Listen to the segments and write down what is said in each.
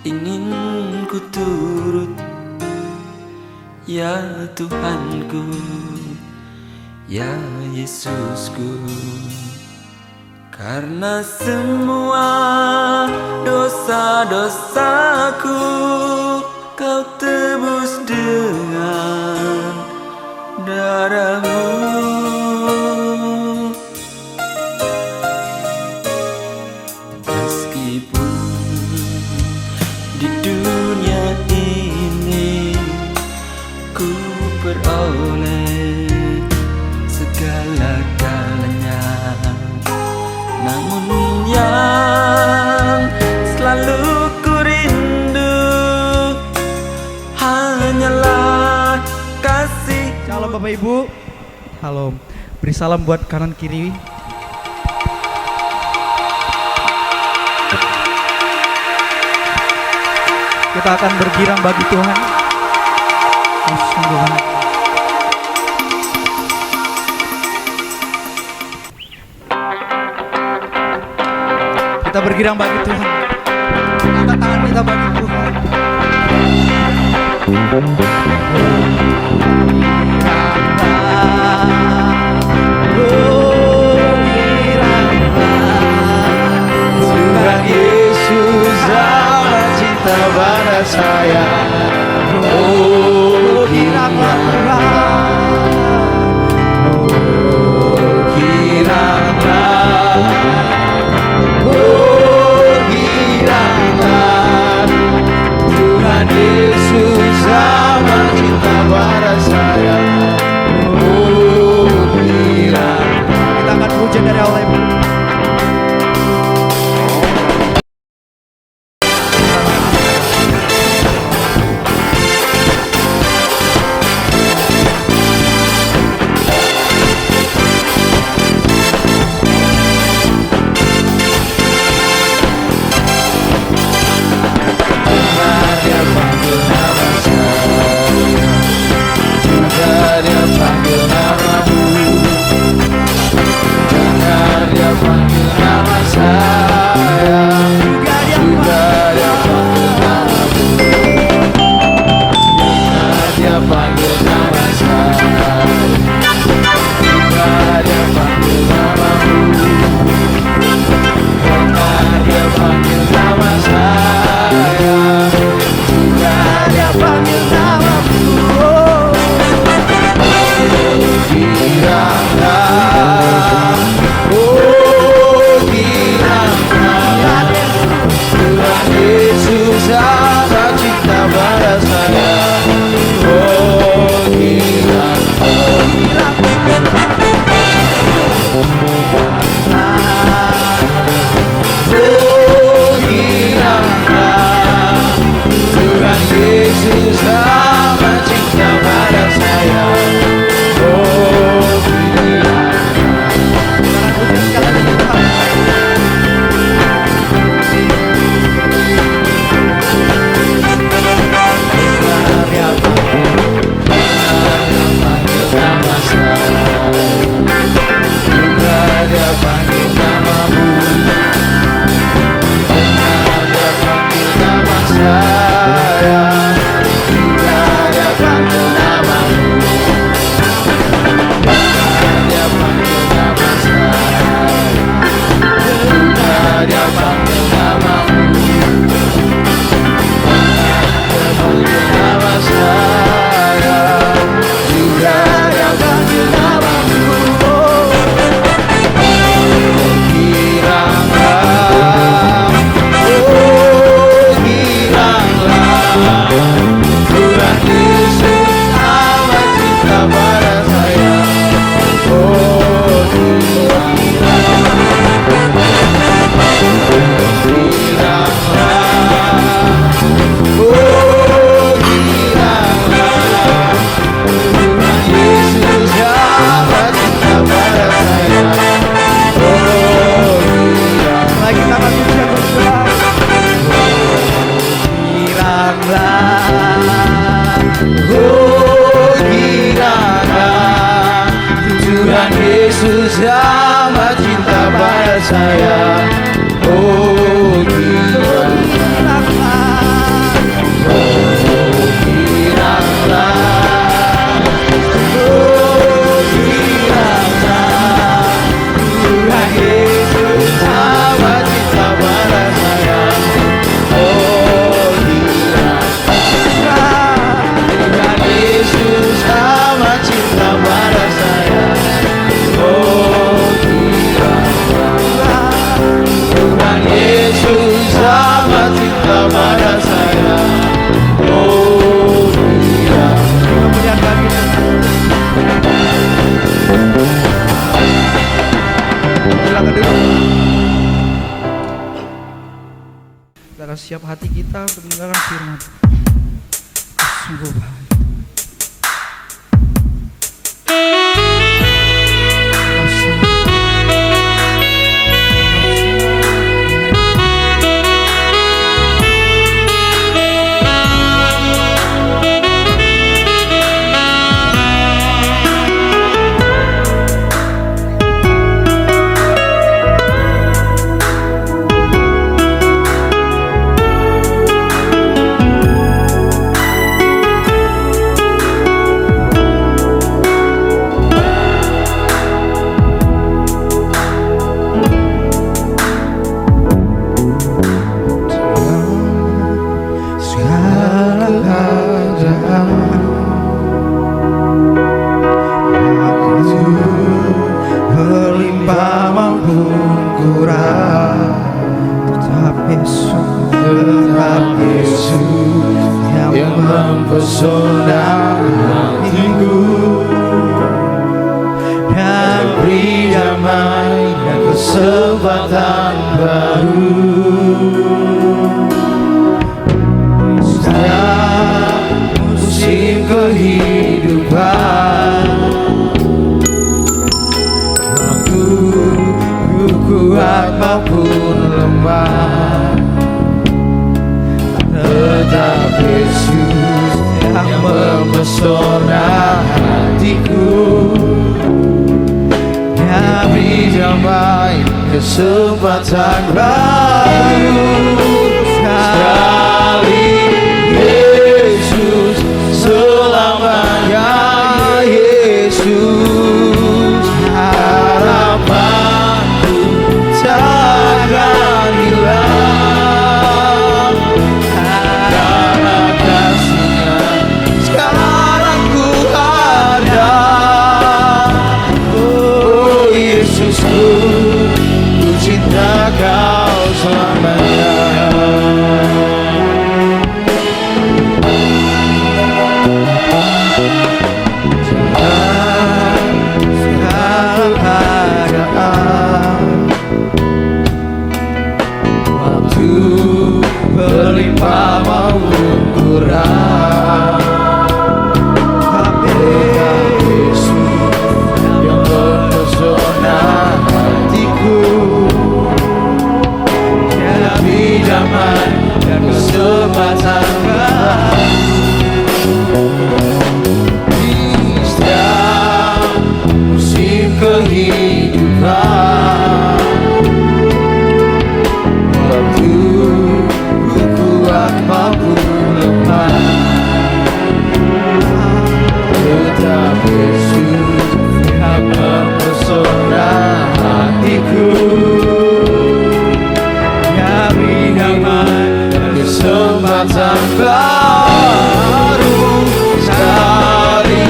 ingin ku turut, ya Tuhanku, ya Yesusku. Karena semua dosa-dosaku Kau tebus dengan darah-Mu. Meskipun di dunia ini ku peroleh segala-galanya, namun yang selalu ku rindu hanyalah kasih. Shalom Bapak Ibu. Halo. Beri salam buat kanan kiri. Kita akan bergirang bagi Tuhan. Kita bergirang bagi Tuhan. Angkat tangan kita bagi Tuhan. Tuhan Yesus amat cinta pada saya. Oh, kiranya, oh, kiranya, oh, kiranya Tuhan Yesus amat cinta pada saya. Oh, kiranya. Kita akan pujian dari Allah. saya. Oh, siap hati kita untuk mendengarkan firman. Sungguh baik. Mempesona hatiku dan beri damai dan kesempatan baru. Setiap musim kehidupan, waktu ku kuat maupun lemah, tetap Yesus yang mempesona hatiku, yang beri damai kesempatan baru. Sekali Yesus, selamanya Yesus, harapanku takkan hilang. Karena kasih-Nya sekarang ku ada. Oh Yesusku, ku cinta Kau selamanya. Waktu berlimpah maupun kurang, Yesus yang mempesona hatiku, yang damai dan kesempatan baru. Di setiap musim kehidupan, waktu ku kuat maupun lemah, tetap Yesus yang mempesona hatiku, yang beri damai dan kesempatan baru. Sekali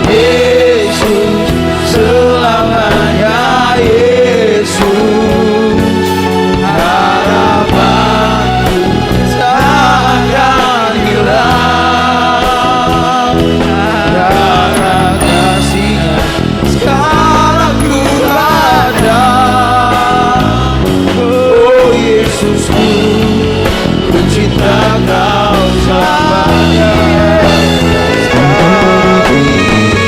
Yesus, selamanya Yesus, harapanku takkan hilang. Karena kasih-Nya sekarang ku ada. Oh Yesusku, ku cinta Kau selamanya. Sekali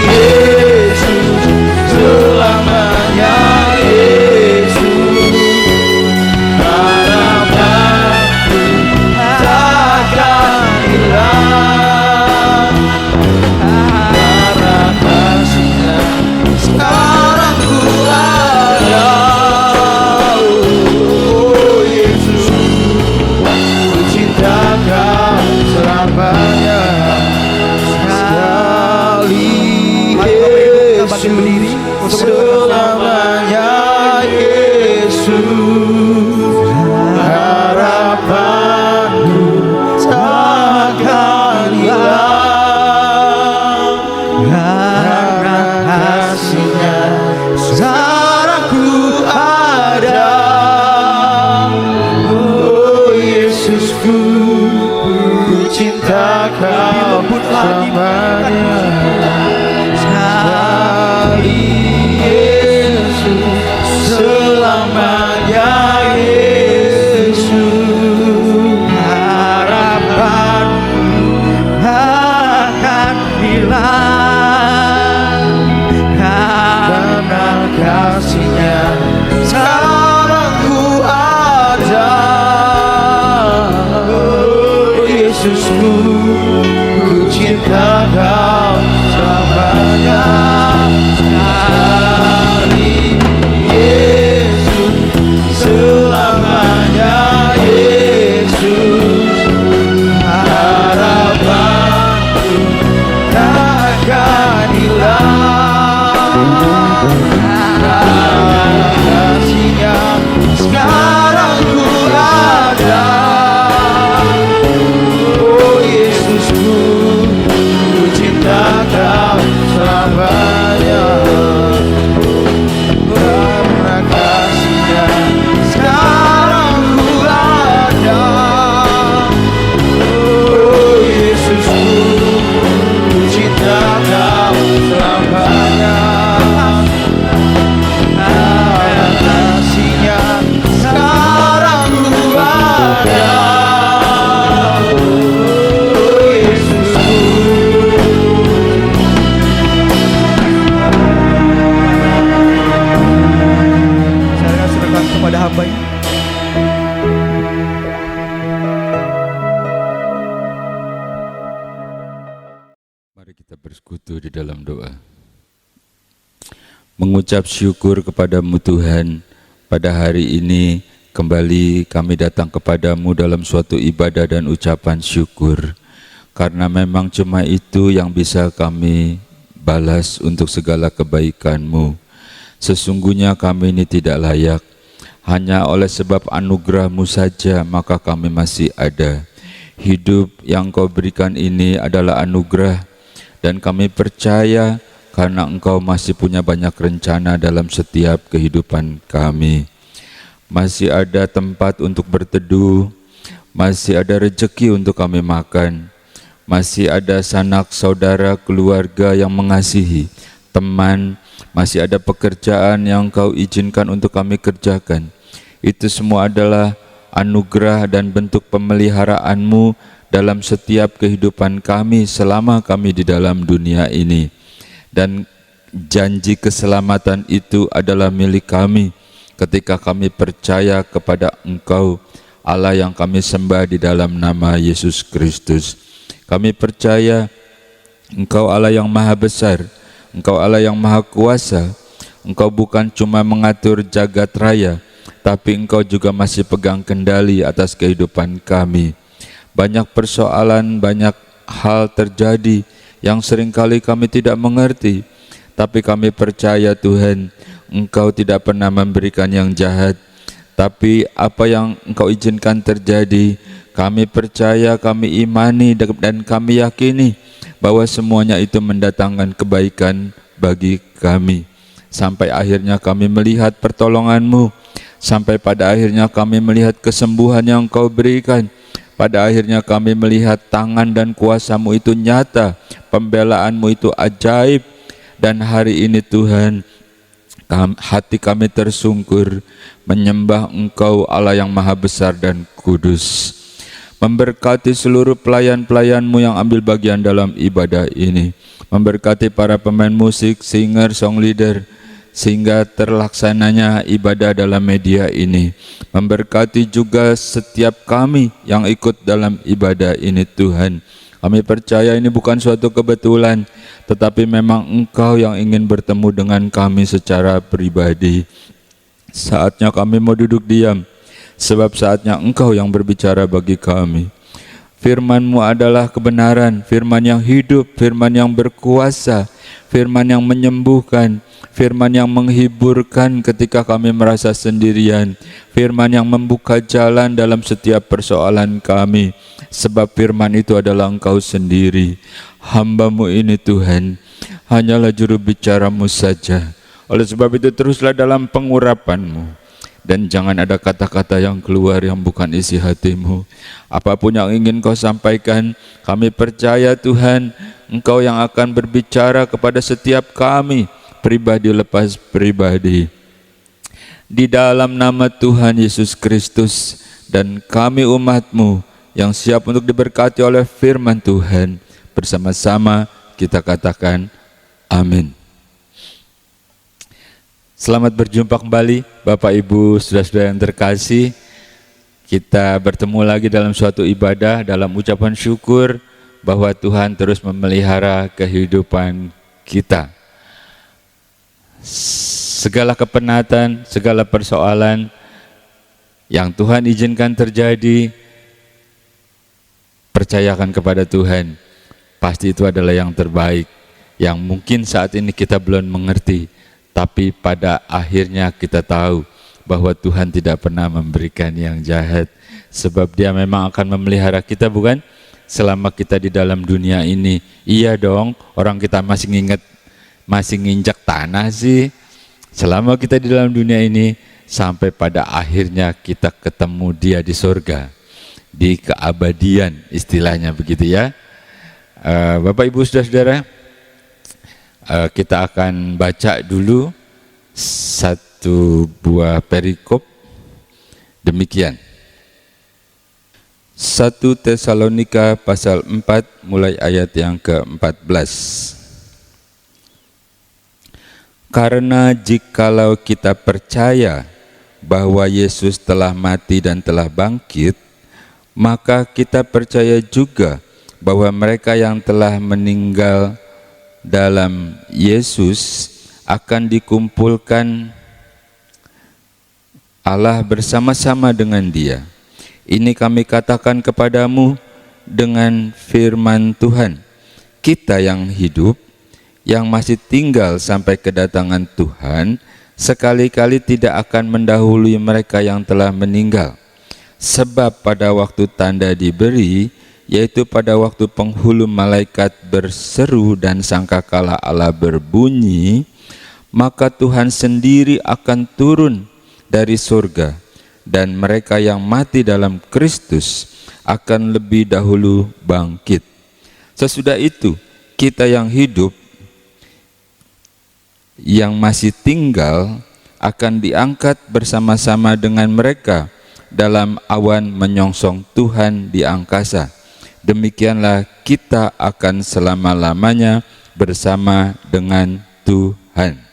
Yesus, selamanya Yesus, harapanku takkan hilang. Karena kasih-Nya sekarang ku ada. Oh Yesus, ku cinta Kau selamanya. Sekali Yesus, selamanya Yesus, harapanku takkan hilang. Karena kasih-Nya sekarang ku ada. Oh Yesusku, ku cinta Kau selamanya. Sekali Yesus, selamanya Yesus, Yesusku, ku cinta Kau selamanya. Sekali Yesus, selamanya Yesus, harapanku tak akan hilang. Kasih-Nya sekarang ku ada. Oh Yesusku, ku cinta Kau selamanya. Karena kasih-Nya sekarang ku ada. Oh Yesusku, ku cinta Kau selamanya. Karena kasih-Nya sekarang ku ada. Oh Yesusku. Saya serahkan kepada hamba ini. Mari kita bersekutu di dalam doa. Mengucap syukur kepadamu Tuhan, pada hari ini kembali kami datang kepadamu dalam suatu ibadah dan ucapan syukur. Karena memang cuma itu yang bisa kami balas untuk segala kebaikan-Mu. Sesungguhnya kami ini tidak layak, hanya oleh sebab anugerah-Mu saja maka kami masih ada. Hidup yang Kau berikan ini adalah anugerah, dan kami percaya karena Engkau masih punya banyak rencana dalam setiap kehidupan kami. Masih ada tempat untuk berteduh, masih ada rezeki untuk kami makan, masih ada sanak saudara keluarga yang mengasihi, teman, masih ada pekerjaan yang Kau izinkan untuk kami kerjakan. Itu semua adalah anugerah dan bentuk pemeliharaan-Mu dalam setiap kehidupan kami selama kami di dalam dunia ini. Dan janji keselamatan itu adalah milik kami ketika kami percaya kepada Engkau, Allah yang kami sembah di dalam nama Yesus Kristus. Kami percaya Engkau Allah yang maha besar, Engkau Allah yang maha kuasa. Engkau bukan cuma mengatur jagat raya, tapi Engkau juga masih pegang kendali atas kehidupan kami. Banyak persoalan, banyak hal terjadi yang seringkali kami tidak mengerti, tapi kami percaya Tuhan, Engkau tidak pernah memberikan yang jahat, tapi apa yang Engkau izinkan terjadi, kami percaya, kami imani, dan kami yakini bahwa semuanya itu mendatangkan kebaikan bagi kami. Sampai akhirnya kami melihat pertolongan-Mu, sampai pada akhirnya kami melihat kesembuhan yang Kau berikan. Pada akhirnya kami melihat tangan dan kuasa-Mu itu nyata, pembelaan-Mu itu ajaib. Dan hari ini Tuhan, hati kami tersungkur menyembah Engkau Allah yang maha besar dan kudus. Memberkati seluruh pelayan-pelayan-Mu yang ambil bagian dalam ibadah ini. Memberkati para pemain musik, singer, song leader, sehingga terlaksananya ibadah dalam media ini. Memberkati juga setiap kami yang ikut dalam ibadah ini Tuhan. Kami percaya ini bukan suatu kebetulan, tetapi memang Engkau yang ingin bertemu dengan kami secara pribadi. Saatnya kami mau duduk diam, sebab saatnya Engkau yang berbicara bagi kami. Firman-Mu adalah kebenaran, firman yang hidup, firman yang berkuasa, firman yang menyembuhkan, firman yang menghiburkan ketika kami merasa sendirian, firman yang membuka jalan dalam setiap persoalan kami, sebab firman itu adalah Engkau sendiri. Hamba-Mu ini Tuhan, hanyalah juru bicara-Mu saja. Oleh sebab itu teruslah dalam pengurapan-Mu, dan jangan ada kata-kata yang keluar yang bukan isi hati-Mu. Apapun yang ingin Kau sampaikan, kami percaya Tuhan, Engkau yang akan berbicara kepada setiap kami, pribadi lepas pribadi. Di dalam nama Tuhan Yesus Kristus, dan kami umat-Mu yang siap untuk diberkati oleh firman Tuhan, bersama-sama kita katakan amin. Selamat berjumpa kembali Bapak Ibu saudara-saudara yang terkasih. kita bertemu lagi dalam suatu ibadah, dalam ucapan syukur bahwa Tuhan terus memelihara kehidupan kita. Segala kepenatan, segala persoalan yang Tuhan izinkan terjadi, percayakan kepada Tuhan. Pasti itu adalah yang terbaik, yang mungkin saat ini kita belum mengerti, tapi pada akhirnya kita tahu bahwa Tuhan tidak pernah memberikan yang jahat, sebab Dia memang akan memelihara kita, bukan? Selama kita di dalam dunia ini. Iya dong, orang kita masih nginjak tanah sih. Selama kita di dalam dunia ini, sampai pada akhirnya kita ketemu Dia di surga, di keabadian, istilahnya begitu ya. Bapak Ibu Saudara-saudara, kita akan baca dulu satu buah perikop demikian. 1 Tesalonika pasal 4 mulai ayat yang ke-14. Karena jikalau kita percaya bahwa Yesus telah mati dan telah bangkit, maka kita percaya juga bahwa mereka yang telah meninggal dalam Yesus akan dikumpulkan Allah bersama-sama dengan Dia. Ini kami katakan kepadamu dengan firman Tuhan. Kita yang hidup, yang masih tinggal sampai kedatangan Tuhan, sekali-kali tidak akan mendahului mereka yang telah meninggal. Sebab pada waktu tanda diberi, yaitu pada waktu penghulu malaikat berseru dan sangkakala Allah berbunyi, maka Tuhan sendiri akan turun dari surga, dan mereka yang mati dalam Kristus akan lebih dahulu bangkit. Sesudah itu, kita yang hidup, yang masih tinggal akan diangkat bersama-sama dengan mereka dalam awan menyongsong Tuhan di angkasa. Demikianlah kita akan selama-lamanya bersama dengan Tuhan.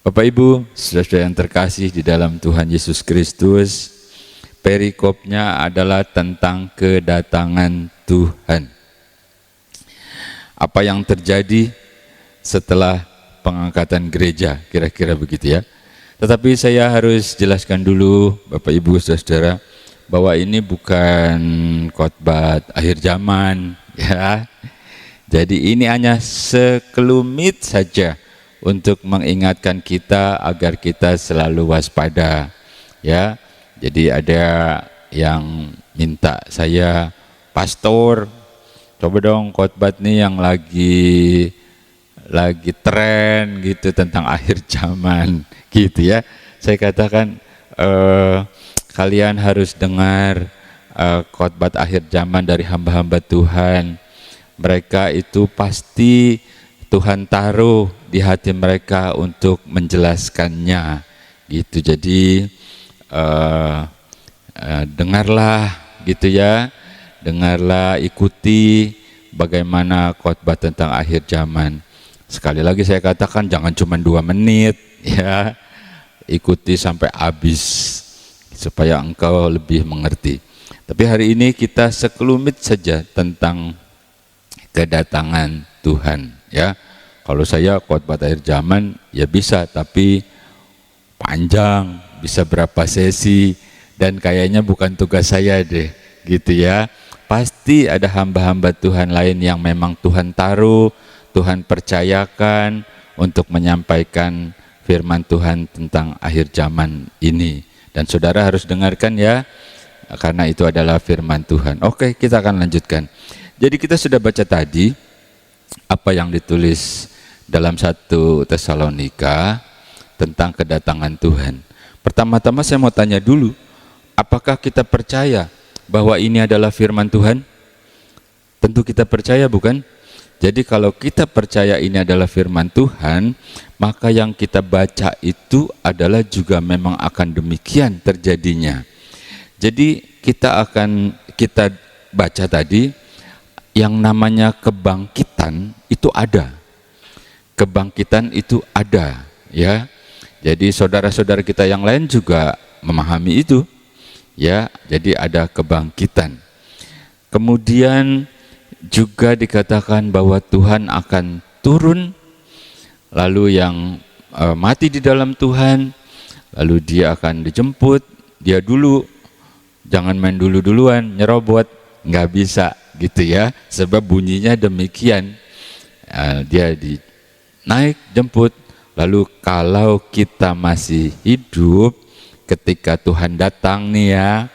Bapak Ibu, saudara-saudara yang terkasih di dalam Tuhan Yesus Kristus, perikopnya adalah tentang kedatangan Tuhan. Apa yang terjadi setelah pengangkatan gereja, kira-kira begitu ya. Tetapi saya harus jelaskan dulu Bapak Ibu Saudara, bahwa ini bukan khotbah akhir zaman ya. Jadi ini hanya sekelumit saja untuk mengingatkan kita agar kita selalu waspada ya. Jadi ada yang minta saya, pastor, coba dong khotbah nih yang lagi tren gitu tentang akhir zaman gitu ya. Saya katakan kalian harus dengar khotbah akhir zaman dari hamba-hamba Tuhan. Mereka itu pasti Tuhan taruh di hati mereka untuk menjelaskannya gitu. Jadi dengarlah gitu ya, dengarlah, ikuti bagaimana khotbah tentang akhir zaman. Sekali lagi saya katakan jangan cuma 2 menit ya, ikuti sampai habis supaya engkau lebih mengerti. Tapi hari ini kita sekelumit saja tentang kedatangan Tuhan ya. Kalau saya khotbah akhir zaman ya bisa, tapi panjang, bisa berapa sesi, dan kayaknya bukan tugas saya deh gitu ya. Pasti ada hamba-hamba Tuhan lain yang memang Tuhan taruh, Tuhan percayakan untuk menyampaikan firman Tuhan tentang akhir zaman ini. Dan saudara harus dengarkan ya, karena itu adalah firman Tuhan. Oke, kita akan lanjutkan. Jadi kita sudah baca tadi apa yang ditulis dalam 1 Tesalonika tentang kedatangan Tuhan. Pertama-tama saya mau tanya dulu, apakah kita percaya bahwa ini adalah firman Tuhan? Tentu kita percaya, bukan? Jadi kalau kita percaya ini adalah firman Tuhan, maka yang kita baca itu adalah juga memang akan demikian terjadinya. Jadi kita baca tadi yang namanya kebangkitan itu ada. Kebangkitan itu ada ya. Jadi saudara-saudara kita yang lain juga memahami itu. Ya, jadi ada kebangkitan. Kemudian juga dikatakan bahwa Tuhan akan turun, lalu yang mati di dalam Tuhan, lalu dia akan dijemput, dia dulu, jangan main duluan, nyerobot, nggak bisa gitu ya, sebab bunyinya demikian. Dia naik, jemput, lalu kalau kita masih hidup, ketika Tuhan datang nih ya,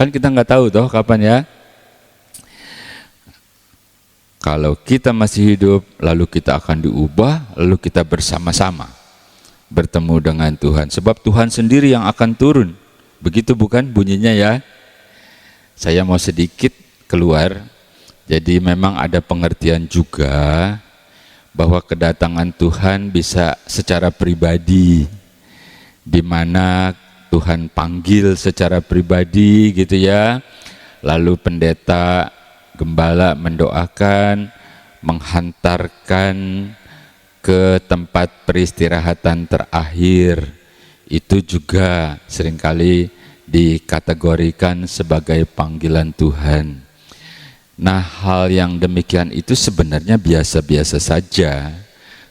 kan kita nggak tahu toh kapan ya. Kalau kita masih hidup, lalu kita akan diubah, lalu kita bersama-sama bertemu dengan Tuhan. Sebab Tuhan sendiri yang akan turun. Begitu bukan bunyinya ya? Saya mau sedikit keluar. Jadi memang ada pengertian juga bahwa kedatangan Tuhan bisa secara pribadi, di mana Tuhan panggil secara pribadi gitu ya. Lalu pendeta, gembala mendoakan, menghantarkan ke tempat peristirahatan terakhir. Itu juga seringkali dikategorikan sebagai panggilan Tuhan. Nah, hal yang demikian itu sebenarnya biasa-biasa saja,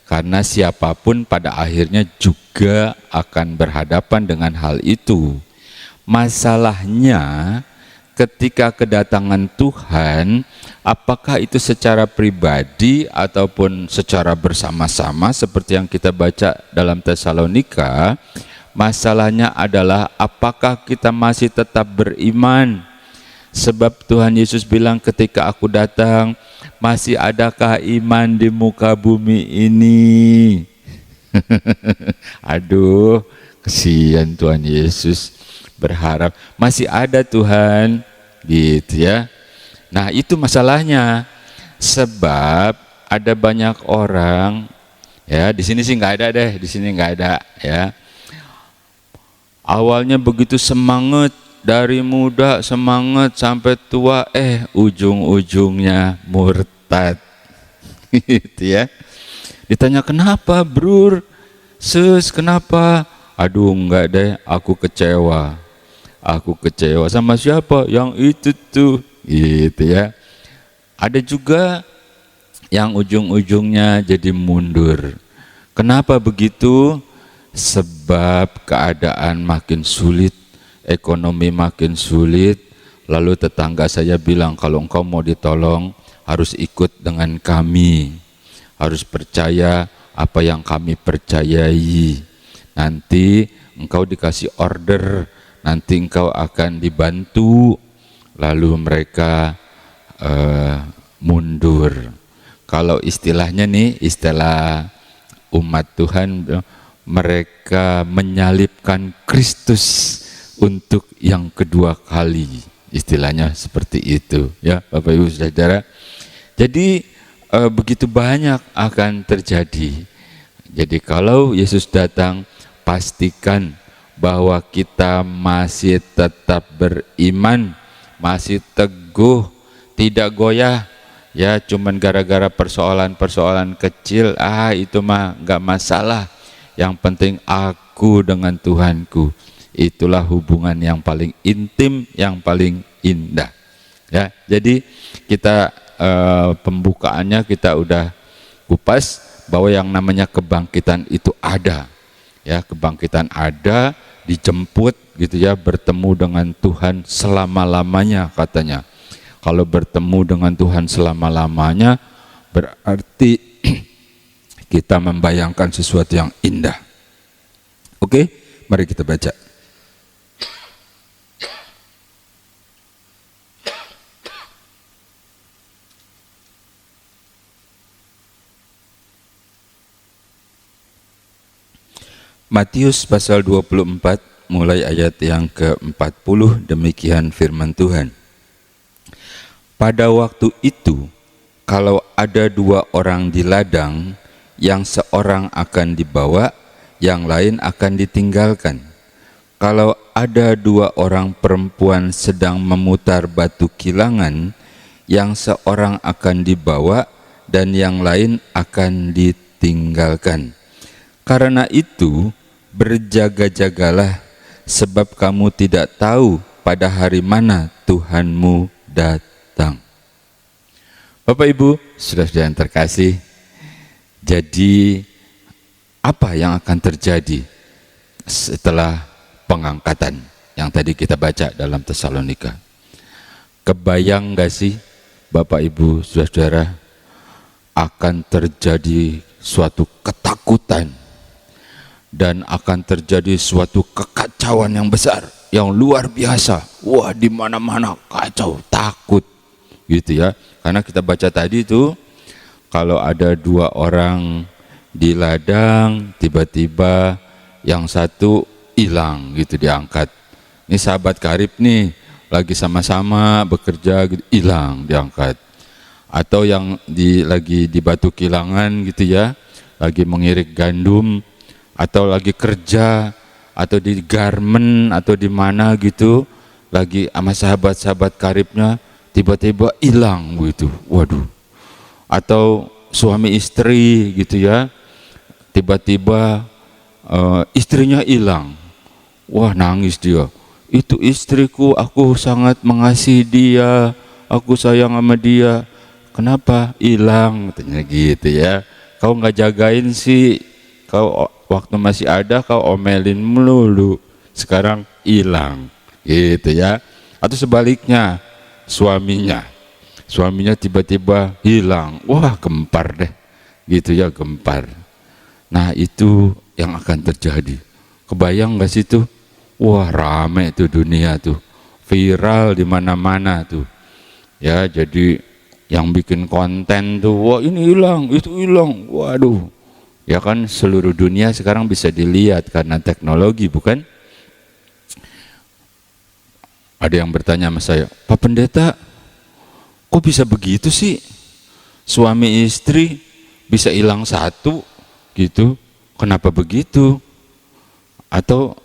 karena siapapun pada akhirnya juga akan berhadapan dengan hal itu. Masalahnya ketika kedatangan Tuhan, apakah itu secara pribadi ataupun secara bersama-sama seperti yang kita baca dalam Tesalonika, masalahnya adalah apakah kita masih tetap beriman. Sebab Tuhan Yesus bilang ketika aku datang, masih adakah iman di muka bumi ini? Aduh, kesian Tuhan Yesus, berharap masih ada Tuhan, gitu ya. Nah, itu masalahnya. Sebab ada banyak orang, ya, di sini sih nggak ada deh, di sini nggak ada ya. Awalnya begitu semangat, dari muda semangat sampai tua, ujung-ujungnya murtad. Gitu ya. Ditanya kenapa Brur, Sus kenapa? Aduh enggak deh, aku kecewa. Aku kecewa sama siapa? Yang itu tuh, gitu ya. Ada juga yang ujung-ujungnya jadi mundur. Kenapa begitu? Sebab keadaan makin sulit, ekonomi makin sulit, lalu tetangga saya bilang kalau engkau mau ditolong harus ikut dengan kami, harus percaya apa yang kami percayai, nanti engkau dikasih order, nanti engkau akan dibantu. Lalu mereka mundur. Kalau istilahnya nih, istilah umat Tuhan, mereka menyalibkan Kristus untuk yang kedua kali, istilahnya seperti itu ya Bapak Ibu Saudara. Jadi begitu banyak akan terjadi. Jadi kalau Yesus datang, pastikan bahwa kita masih tetap beriman, masih teguh, tidak goyah ya, cuman gara-gara persoalan-persoalan kecil, itu mah nggak masalah. Yang penting aku dengan Tuhanku. Itulah hubungan yang paling intim, yang paling indah. Ya, jadi kita pembukaannya kita udah kupas bahwa yang namanya kebangkitan itu ada. Ya, kebangkitan ada, dijemput gitu ya, bertemu dengan Tuhan selama-lamanya katanya. Kalau bertemu dengan Tuhan selama-lamanya berarti kita membayangkan sesuatu yang indah. Oke, mari kita baca. Matius pasal 24 mulai ayat yang ke-40, demikian firman Tuhan. Pada waktu itu, kalau ada 2 orang di ladang, yang seorang akan dibawa, yang lain akan ditinggalkan. Kalau ada 2 orang perempuan sedang memutar batu kilangan, yang seorang akan dibawa dan yang lain akan ditinggalkan. Karena itu berjaga-jagalah, sebab kamu tidak tahu pada hari mana Tuhanmu datang. Bapak Ibu, saudara-saudara yang terkasih, jadi apa yang akan terjadi setelah pengangkatan yang tadi kita baca dalam Tesalonika? Kebayang gak sih Bapak Ibu saudara, akan terjadi suatu ketakutan dan akan terjadi suatu kekacauan yang besar, yang luar biasa. Wah, di mana-mana kacau, takut gitu ya. Karena kita baca tadi itu, kalau ada 2 orang di ladang, tiba-tiba yang satu hilang gitu, diangkat. Ini sahabat karib nih, lagi sama-sama bekerja gitu, hilang, diangkat. Atau yang lagi di Batu Kilangan gitu ya, lagi mengirik gandum, atau lagi kerja, atau di garmen, atau di mana gitu, lagi sama sahabat-sahabat karibnya, tiba-tiba hilang gitu. Waduh. Atau suami istri gitu ya, tiba-tiba istrinya hilang. Wah, nangis dia. Itu istriku, aku sangat mengasihi dia, aku sayang sama dia. Kenapa hilang? Katanya gitu ya. Kau nggak jagain sih, kau waktu masih ada kau omelin melulu, sekarang hilang gitu ya. Atau sebaliknya, suaminya tiba-tiba hilang. Wah, gempar deh gitu ya, gempar. Nah, itu yang akan terjadi. Kebayang nggak sih tuh? Wah, rame tuh dunia tuh, viral di mana-mana tuh ya. Jadi yang bikin konten tuh, wah ini hilang, itu hilang, waduh. Ya kan, seluruh dunia sekarang bisa dilihat karena teknologi, bukan? Ada yang bertanya sama saya, Pak Pendeta, kok bisa begitu sih? Suami istri bisa hilang satu gitu, kenapa begitu? Atau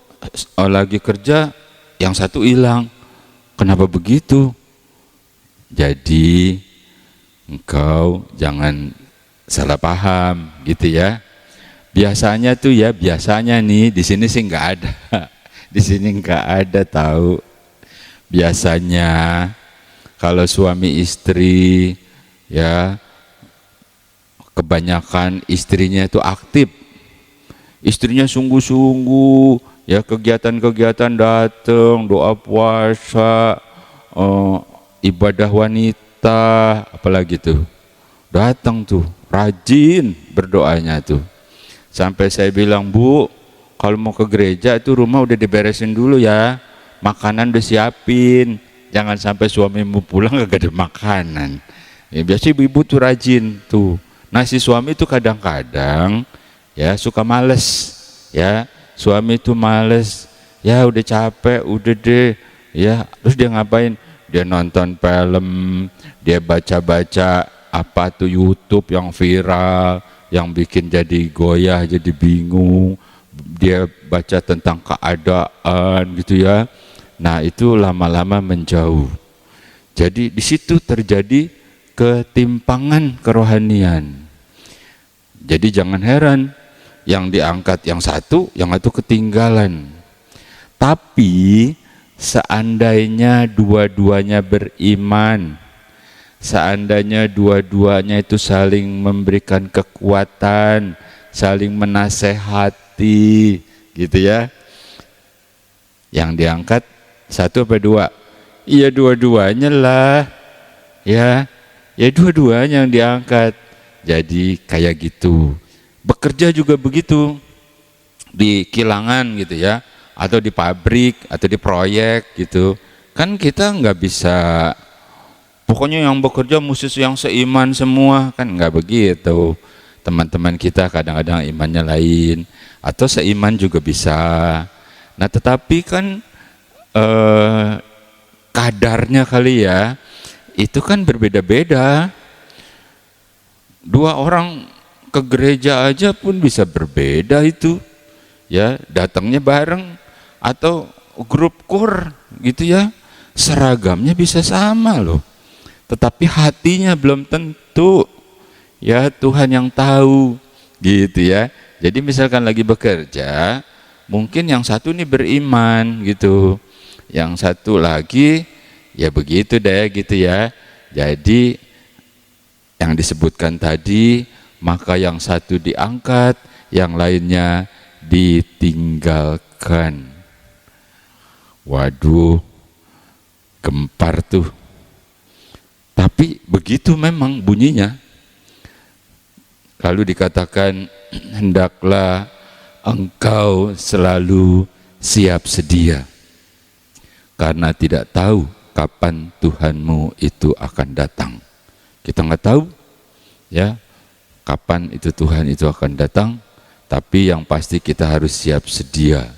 lagi kerja, yang satu hilang, kenapa begitu? Jadi engkau jangan salah paham gitu ya. Biasanya tuh ya, biasanya nih di sini sih nggak ada, di sini nggak ada tahu. Biasanya kalau suami istri ya, kebanyakan istrinya itu aktif, istrinya sungguh-sungguh ya, kegiatan-kegiatan datang, doa puasa, ibadah wanita, apalagi tuh datang tuh, rajin berdoanya tuh. Sampai saya bilang, Bu, kalau mau ke gereja itu rumah udah diberesin dulu ya, makanan udah siapin, jangan sampai suamimu pulang gak ada makanan. Ya, biasanya ibu tuh rajin tuh. Nah, si suami tuh kadang-kadang ya suka males ya, suami tuh males ya, udah capek, udah deh ya. Terus dia ngapain? Dia nonton film, dia baca-baca apa tuh YouTube yang viral, yang bikin jadi goyah, jadi bingung. Dia baca tentang keadaan gitu ya. Nah, itu lama-lama menjauh. Jadi di situ terjadi ketimpangan kerohanian. Jadi jangan heran yang diangkat yang satu, yang itu ketinggalan. Tapi seandainya dua-duanya beriman, seandainya dua-duanya itu saling memberikan kekuatan, saling menasehati gitu ya. Yang diangkat satu apa dua? Iya, dua-duanya lah ya. Ya, dua-duanya yang diangkat. Jadi kayak gitu. Bekerja juga begitu, di kilangan gitu ya, atau di pabrik, atau di proyek gitu. Kan kita nggak bisa, pokoknya yang bekerja mesti yang seiman semua, kan nggak begitu. Teman-teman kita kadang-kadang imannya lain, atau seiman juga bisa. Nah, tetapi kan kadarnya kali ya, itu kan berbeda-beda. Dua orang ke gereja aja pun bisa berbeda itu ya, datangnya bareng, atau grup kur gitu ya, seragamnya bisa sama loh, tetapi hatinya belum tentu ya, Tuhan yang tahu gitu ya. Jadi misalkan lagi bekerja, mungkin yang satu nih beriman gitu, yang satu lagi ya begitu deh gitu ya. Jadi yang disebutkan tadi, maka yang satu diangkat, yang lainnya ditinggalkan. Waduh, gempar tuh. Tapi begitu memang bunyinya. Lalu dikatakan, hendaklah engkau selalu siap sedia, karena tidak tahu kapan Tuhanmu itu akan datang. Kita nggak tahu ya kapan itu Tuhan itu akan datang, tapi yang pasti kita harus siap sedia.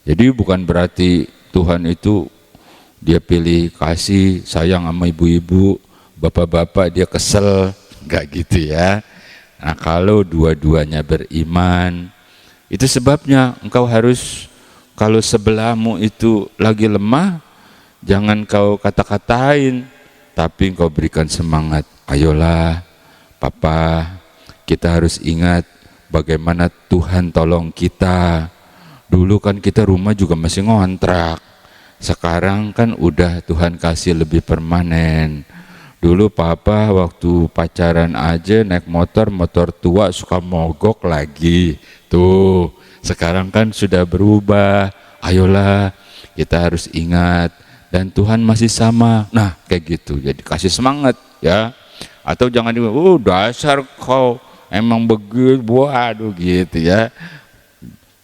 Jadi bukan berarti Tuhan itu dia pilih kasih sayang sama ibu-ibu, bapak-bapak dia kesel, nggak gitu ya. Nah kalau dua-duanya beriman, itu sebabnya engkau harus, kalau sebelahmu itu lagi lemah, jangan kau kata-katain, tapi engkau berikan semangat. Ayolah papa, kita harus ingat bagaimana Tuhan tolong kita. Dulu kan kita rumah juga masih ngontrak, sekarang kan udah Tuhan kasih lebih permanen. Dulu papa waktu pacaran aja naik motor tua suka mogok lagi. Tuh, sekarang kan sudah berubah. Ayolah, kita harus ingat, dan Tuhan masih sama. Nah, kayak gitu. Jadi kasih semangat ya. Atau jangan dasar kau emang begitu, waduh gitu ya.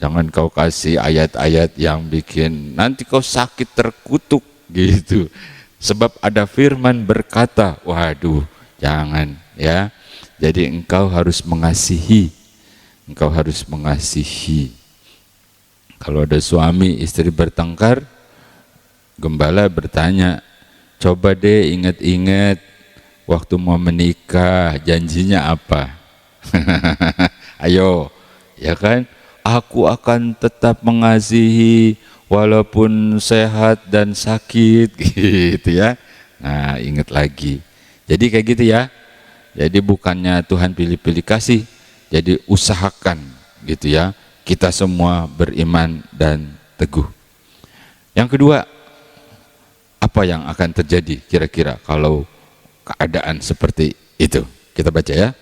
Jangan kau kasih ayat-ayat yang bikin nanti kau sakit terkutuk gitu. Sebab ada firman berkata, waduh, jangan ya. Jadi engkau harus mengasihi. Engkau harus mengasihi. Kalau ada suami istri bertengkar, gembala bertanya, coba deh ingat-ingat waktu mau menikah janjinya apa? Ayo, ya kan? Aku akan tetap mengasihi walaupun sehat dan sakit gitu ya. Nah, ingat lagi. Jadi kayak gitu ya. Jadi bukannya Tuhan pilih-pilih kasih, jadi usahakan gitu ya. Kita semua beriman dan teguh. Yang kedua, apa yang akan terjadi kira-kira kalau keadaan seperti itu? Kita baca ya.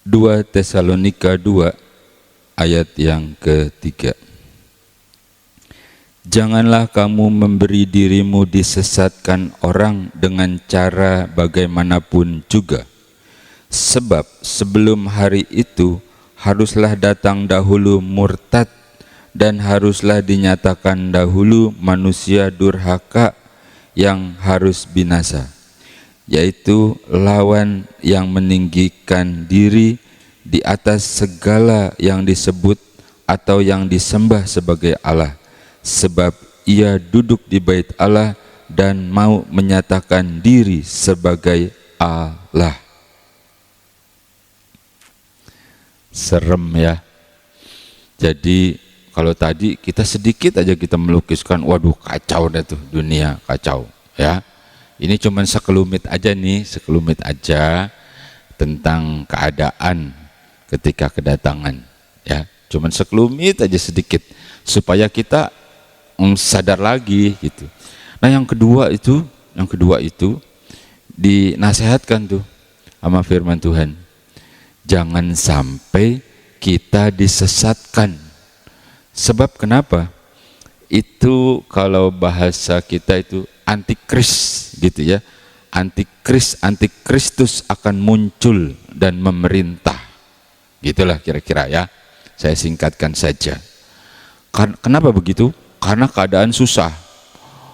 2 Tesalonika 2 ayat yang ketiga. Janganlah kamu memberi dirimu disesatkan orang dengan cara bagaimanapun juga. Sebab sebelum hari itu haruslah datang dahulu murtad, dan haruslah dinyatakan dahulu manusia durhaka yang harus binasa, yaitu lawan yang meninggikan diri di atas segala yang disebut atau yang disembah sebagai Allah, sebab ia duduk di bait Allah dan mau menyatakan diri sebagai Allah. Serem ya. Jadi kalau tadi kita sedikit aja kita melukiskan, waduh kacau dah tuh dunia, kacau ya. Ini cuma sekelumit aja nih, sekelumit aja tentang keadaan ketika kedatangan ya. Cuman sekelumit aja sedikit supaya kita sadar lagi gitu. Nah, yang kedua itu dinasehatkan tuh sama firman Tuhan. Jangan sampai kita disesatkan. Sebab kenapa? Itu kalau bahasa kita itu antikris gitu ya. Antikristus akan muncul dan memerintah. Gitulah kira-kira ya. Saya singkatkan saja. Kenapa begitu? Karena keadaan susah.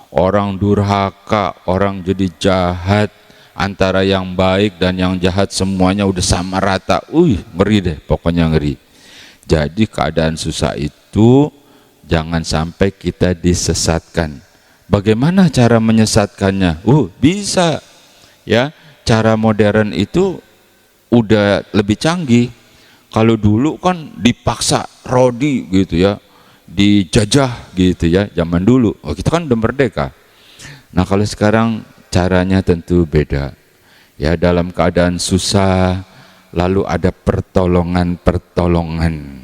Orang durhaka, orang jadi jahat, antara yang baik dan yang jahat semuanya udah sama rata. Ngeri deh, pokoknya ngeri. Jadi keadaan susah itu jangan sampai kita disesatkan. Bagaimana cara menyesatkannya? Bisa ya, cara modern itu udah lebih canggih. Kalau dulu kan dipaksa rodi gitu ya, dijajah gitu ya, zaman dulu. Kita kan udah merdeka. Nah, kalau sekarang caranya tentu beda. ya, dalam keadaan susah, lalu ada pertolongan-pertolongan.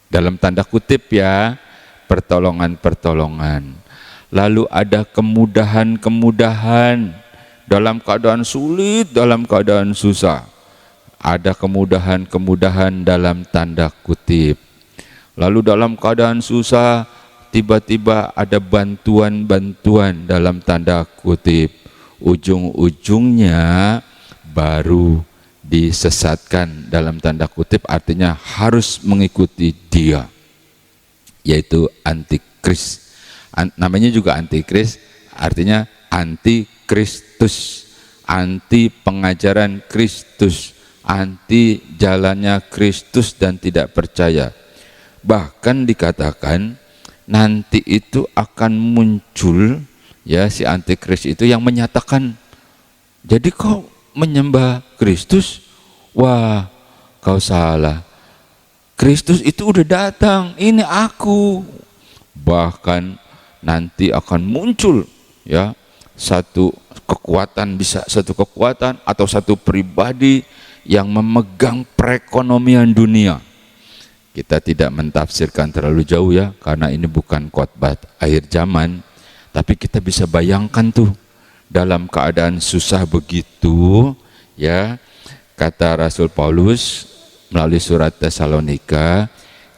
Dalam tanda kutip ya, pertolongan-pertolongan. Lalu ada kemudahan-kemudahan dalam keadaan sulit, dalam keadaan susah. Ada kemudahan-kemudahan dalam tanda kutip. Lalu dalam keadaan susah, tiba-tiba ada bantuan-bantuan dalam tanda kutip. Ujung-ujungnya baru disesatkan dalam tanda kutip, artinya harus mengikuti dia, yaitu antikris. Namanya juga antikris, artinya anti Kristus, anti pengajaran Kristus, anti jalannya Kristus dan tidak percaya. Bahkan dikatakan nanti itu akan muncul ya si antikris itu yang menyatakan, jadi kau menyembah Kristus, wah kau salah, Kristus itu udah datang, ini aku. Bahkan nanti akan muncul ya satu kekuatan, bisa satu kekuatan atau satu pribadi yang memegang perekonomian dunia. Kita tidak mentafsirkan terlalu jauh ya, karena ini bukan khotbah akhir zaman, tapi kita bisa bayangkan tuh dalam keadaan susah begitu ya, kata Rasul Paulus melalui surat Tesalonika,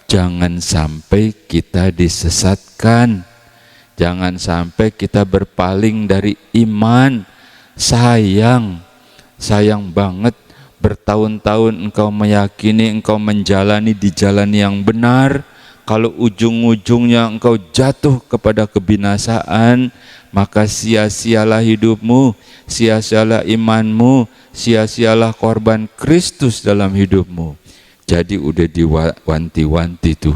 jangan sampai kita disesatkan, jangan sampai kita berpaling dari iman. Sayang banget, bertahun-tahun engkau meyakini, engkau menjalani di jalan yang benar, kalau ujung-ujungnya engkau jatuh kepada kebinasaan, maka sia-sialah hidupmu, sia-sialah imanmu, sia-sialah korban Kristus dalam hidupmu. Jadi udah diwanti-wanti tuh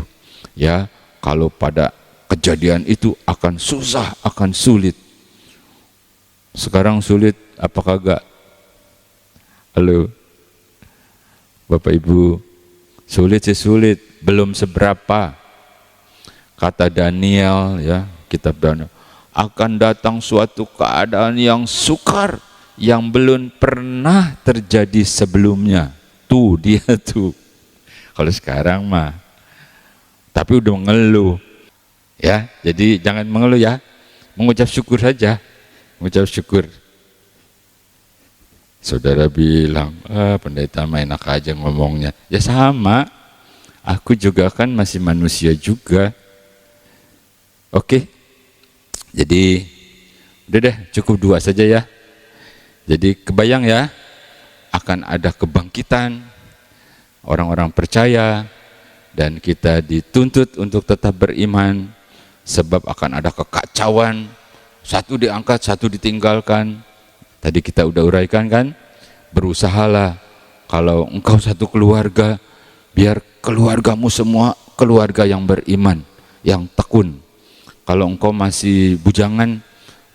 ya, kalau pada kejadian itu akan susah, akan sulit. Sekarang sulit apa kagak? Halo Bapak Ibu, sulit sih sulit, belum seberapa. Kata Daniel ya, kitab Daniel, akan datang suatu keadaan yang sukar yang belum pernah terjadi sebelumnya. Tuh dia tuh. Kalau sekarang mah, tapi udah mengeluh ya, jadi jangan mengeluh ya, mengucap syukur saja, mengucap syukur. Saudara bilang, pendeta mah enak aja ngomongnya. Ya sama, aku juga kan masih manusia juga. Oke, jadi udah deh, cukup 2 saja ya. Jadi kebayang ya, akan ada kebangkitan orang-orang percaya, dan kita dituntut untuk tetap beriman, sebab akan ada kekacauan, satu diangkat, satu ditinggalkan. Tadi kita udah uraikan kan, berusahalah kalau engkau satu keluarga, biar keluargamu semua keluarga yang beriman, yang tekun. Kalau engkau masih bujangan,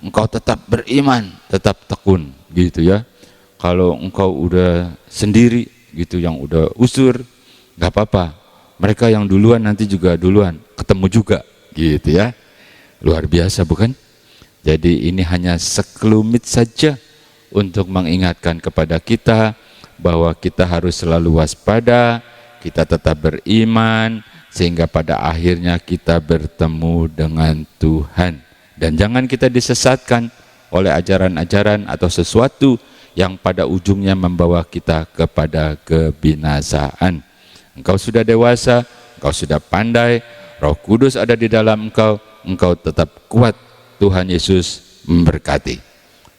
engkau tetap beriman, tetap tekun gitu ya. Kalau engkau udah sendiri gitu, yang udah usur, nggak apa-apa, mereka yang duluan nanti juga duluan ketemu juga gitu ya. Luar biasa bukan? Jadi ini hanya sekelumit saja untuk mengingatkan kepada kita bahwa kita harus selalu waspada, kita tetap beriman, sehingga pada akhirnya kita bertemu dengan Tuhan. Dan jangan kita disesatkan oleh ajaran-ajaran atau sesuatu yang pada ujungnya membawa kita kepada kebinasaan. Engkau sudah dewasa, engkau sudah pandai, Roh Kudus ada di dalam engkau, engkau tetap kuat. Tuhan Yesus memberkati.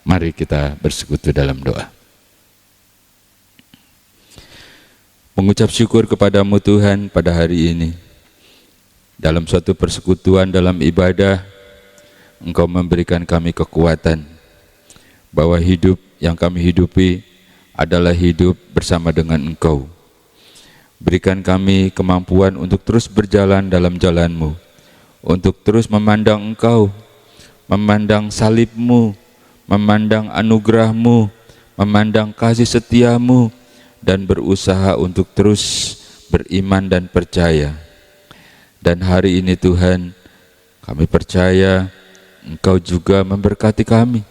Mari kita bersekutu dalam doa. Mengucap syukur kepadamu Tuhan pada hari ini. Dalam suatu persekutuan, dalam ibadah, Engkau memberikan kami kekuatan bahwa hidup yang kami hidupi adalah hidup bersama dengan Engkau. Berikan kami kemampuan untuk terus berjalan dalam jalan-Mu, untuk terus memandang Engkau, memandang salib-Mu, memandang anugerah-Mu, memandang kasih setia-Mu, dan berusaha untuk terus beriman dan percaya. Dan hari ini Tuhan, kami percaya Engkau juga memberkati kami.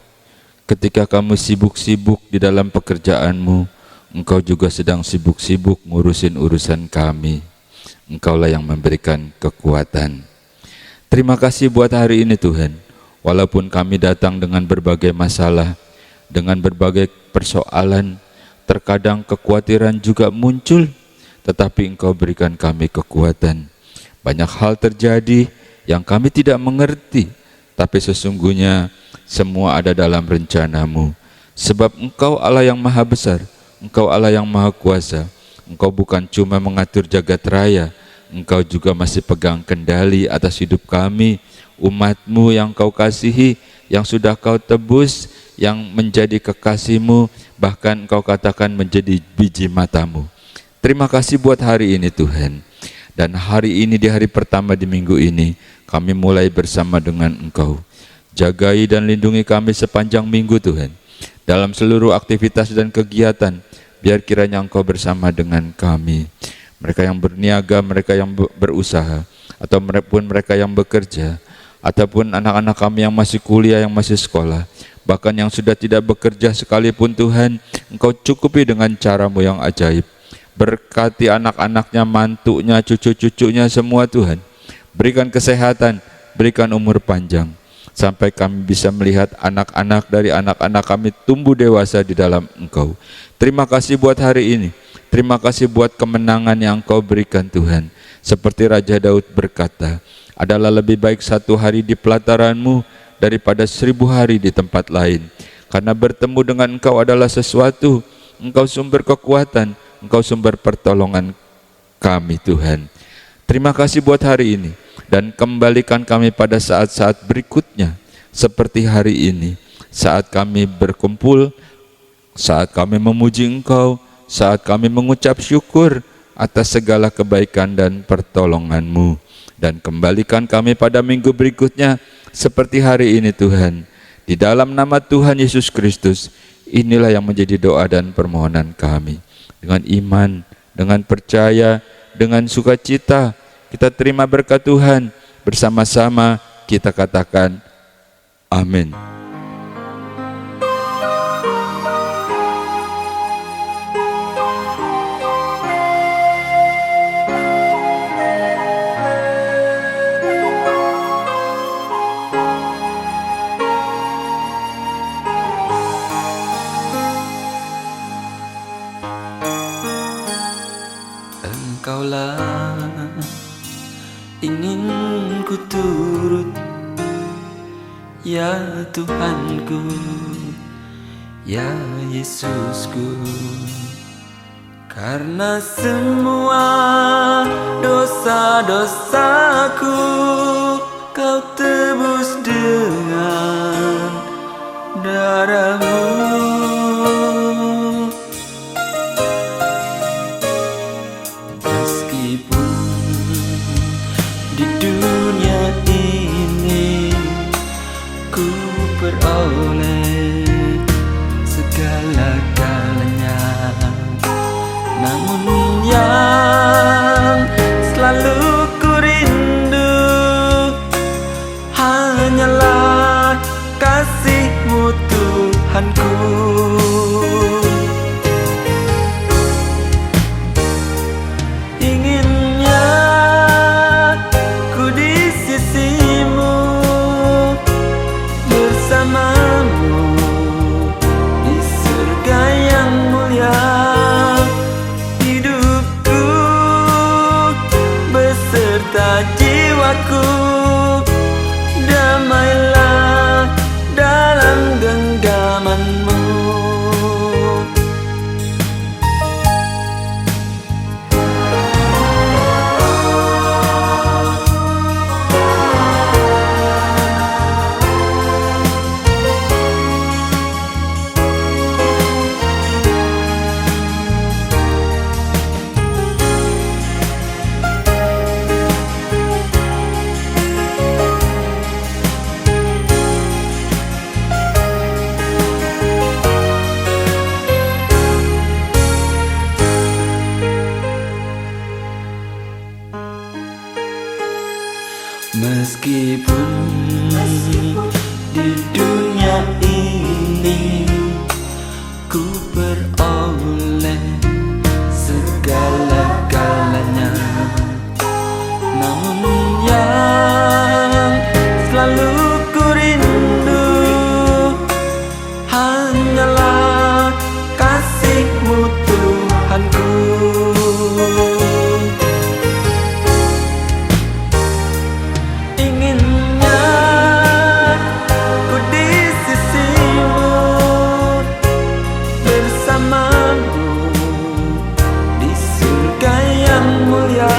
ketika kamu sibuk-sibuk di dalam pekerjaanmu, Engkau juga sedang sibuk-sibuk ngurusin urusan kami. Engkaulah yang memberikan kekuatan. Terima kasih buat hari ini Tuhan. Walaupun kami datang dengan berbagai masalah, dengan berbagai persoalan, terkadang kekhawatiran juga muncul, tetapi Engkau berikan kami kekuatan. Banyak hal terjadi yang kami tidak mengerti, tapi sesungguhnya semua ada dalam rencana-Mu. Sebab Engkau Allah yang maha besar, Engkau Allah yang maha kuasa. Engkau bukan cuma mengatur jagat raya, Engkau juga masih pegang kendali atas hidup kami, umat-Mu yang Kau kasihi, yang sudah Kau tebus, yang menjadi kekasih-Mu, bahkan Engkau katakan menjadi biji mata-Mu. Terima kasih buat hari ini Tuhan. Dan hari ini, di hari pertama di minggu ini, kami mulai bersama dengan Engkau. Jagai dan lindungi kami sepanjang minggu Tuhan. Dalam seluruh aktivitas dan kegiatan, biar kiranya Engkau bersama dengan kami. Mereka yang berniaga, mereka yang berusaha, ataupun mereka yang bekerja, ataupun anak-anak kami yang masih kuliah, yang masih sekolah, bahkan yang sudah tidak bekerja sekalipun Tuhan, Engkau cukupi dengan cara-Mu yang ajaib. Berkati anak-anaknya, mantunya, cucu-cucunya semua Tuhan. Berikan kesehatan, berikan umur panjang, sampai kami bisa melihat anak-anak dari anak-anak kami tumbuh dewasa di dalam Engkau. Terima kasih buat hari ini. Terima kasih buat kemenangan yang Engkau berikan Tuhan. Seperti Raja Daud berkata, adalah lebih baik 1 hari di pelataran-Mu daripada 1000 hari di tempat lain. Karena bertemu dengan Engkau adalah sesuatu. Engkau sumber kekuatan, Engkau sumber pertolongan kami Tuhan. Terima kasih buat hari ini. Dan kembalikan kami pada saat-saat berikutnya. Seperti hari ini. Saat kami berkumpul, saat kami memuji Engkau, saat kami mengucap syukur atas segala kebaikan dan pertolongan-Mu. Dan kembalikan kami pada minggu berikutnya seperti hari ini Tuhan. Di dalam nama Tuhan Yesus Kristus, inilah yang menjadi doa dan permohonan kami. Dengan iman, dengan percaya, dengan sukacita, kita terima berkat Tuhan. Bersama-sama kita katakan amin. Engkaulah ingin ku turut, ya Tuhanku, ya Yesusku. Karena semua dosa-dosaku Kau tebus dengan darah-Mu. Meskipun di dunia ini ku peroleh segala-galanya, namun yang selalu ku rindu hanyalah kasih-Mu Tuhanku. Inginnya ku di sisi-Mu, bersama-Mu di surga yang mulia. Hidupku beserta jiwaku damailah dalam genggaman-Mu. Meskipun di dunia ini ingin ku peroleh segala-galanya, namun yang selalu ku rindu hanyalah kasih-Mu Tuhanku. Inginnya ku di sisi-Mu, bersama-Mu di surga yang mulia.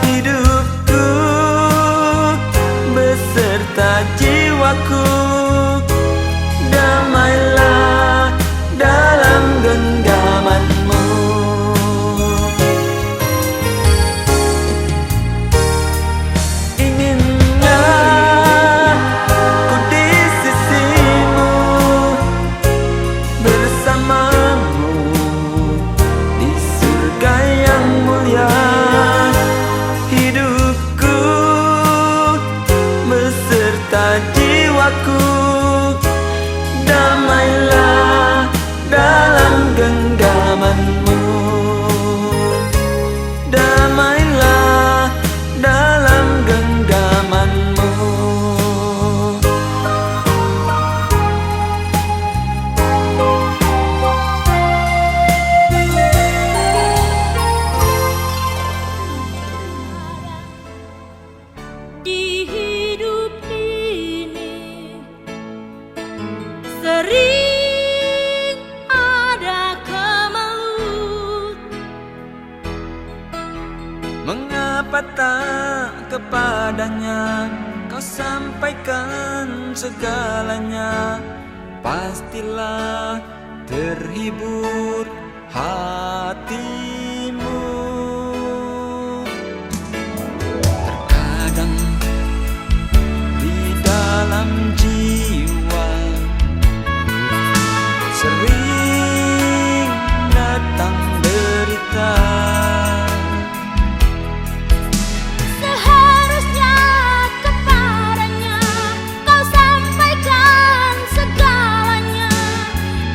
Hidupku beserta jiwaku, damailah dalam genggaman-Mu. Inginnya ku di sisi-Mu, bersama-Mu di surga yang mulia. Hidupku beserta jiwaku, damailah dalam genggaman-Mu. Damailah dalam genggaman-Mu. Di hidup ini sering ada kemelut. Mengapa tak kepadanya kau sampaikan segalanya? Pastilah terhibur hatimu. Terkadang di dalam jiwa sering datang derita. Seharusnya kepadanya kau sampaikan segalanya.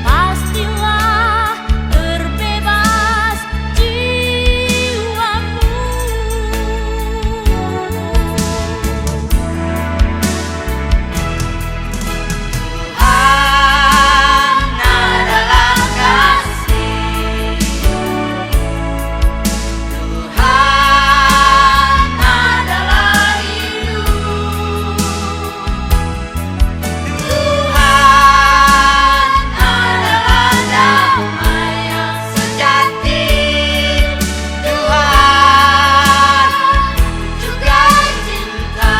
Pastilah terbebas jiwamu. Tuhan adalah kasih, Tuhan adalah hidup, Tuhan adalah damai yang sejati, Tuhan juga cinta.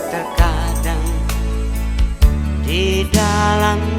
Terkadang di dalam